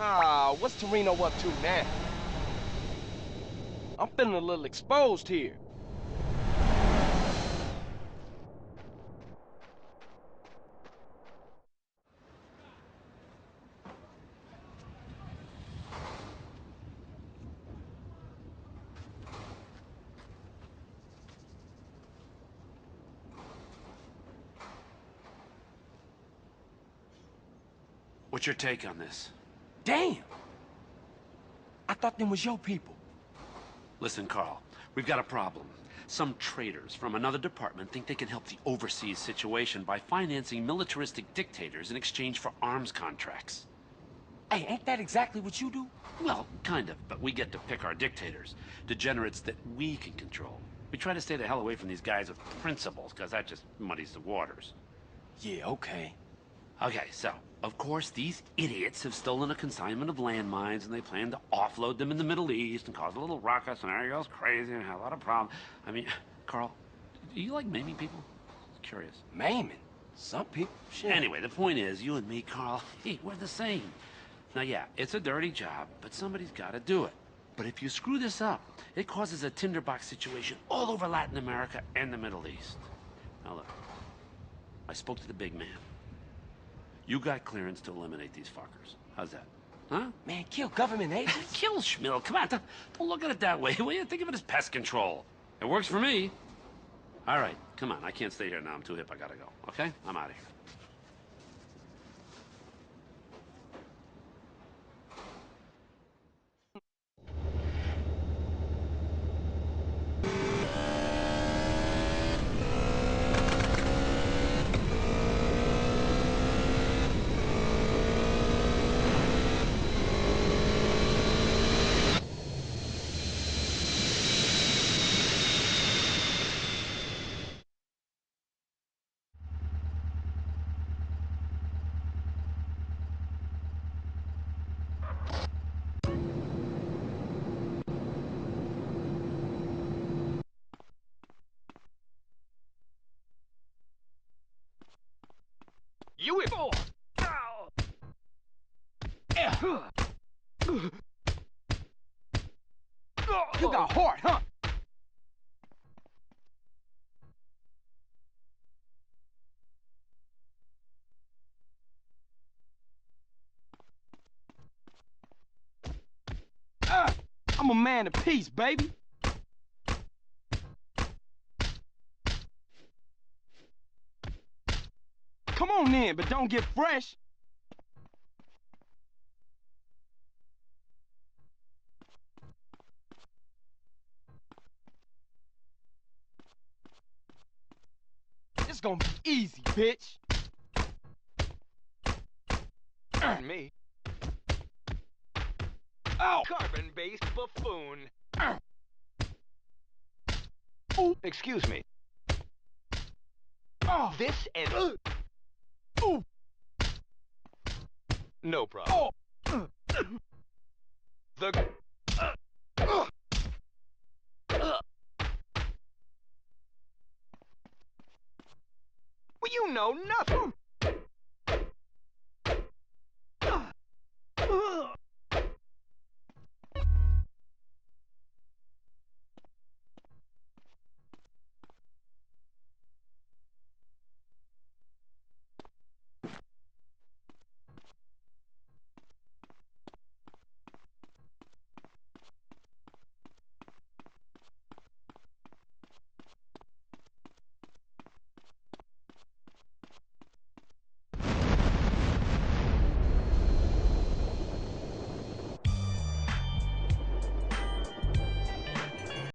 Ah, what's Torino up to now? I'm feeling a little exposed here. What's your take on this? Damn! I thought them was your people. Listen, Carl, we've got a problem. Some traitors from another department think they can help the overseas situation by financing militaristic dictators in exchange for arms contracts. Hey, ain't that exactly what you do? Well, kind of, but we get to pick our dictators. Degenerates that we can control. We try to stay the hell away from these guys with principles, because that just muddies the waters. Yeah, okay. Okay, so, of course, these idiots have stolen a consignment of landmines, and they plan to offload them in the Middle East and cause a little ruckus, and everybody goes crazy and have a lot of problems. I mean, Carl, do you like maiming people? Curious. Maiming? Some people, shit. Anyway, the point is, you and me, Carl, hey, we're the same. Now, yeah, it's a dirty job, but somebody's got to do it. But if you screw this up, it causes a tinderbox situation all over Latin America and the Middle East. Now, look, I spoke to the big man. You got clearance to eliminate these fuckers. How's that? Huh? Man, kill government agents? Kill Schmill. Come on, don't look at it that way. Will you? Think of it as pest control. It works for me. All right, come on. I can't stay here now. I'm too hip. I gotta go. Okay? I'm out of here. You it. Oh. Ow. You got heart, huh? I'm a man of peace, baby. Come on in, but don't get fresh. It's gonna be easy, bitch. Me. Ow! Carbon-based buffoon. Ooh. Excuse me. Oh. This and... Ooh. No problem. Oh. The... Well, you know nothing.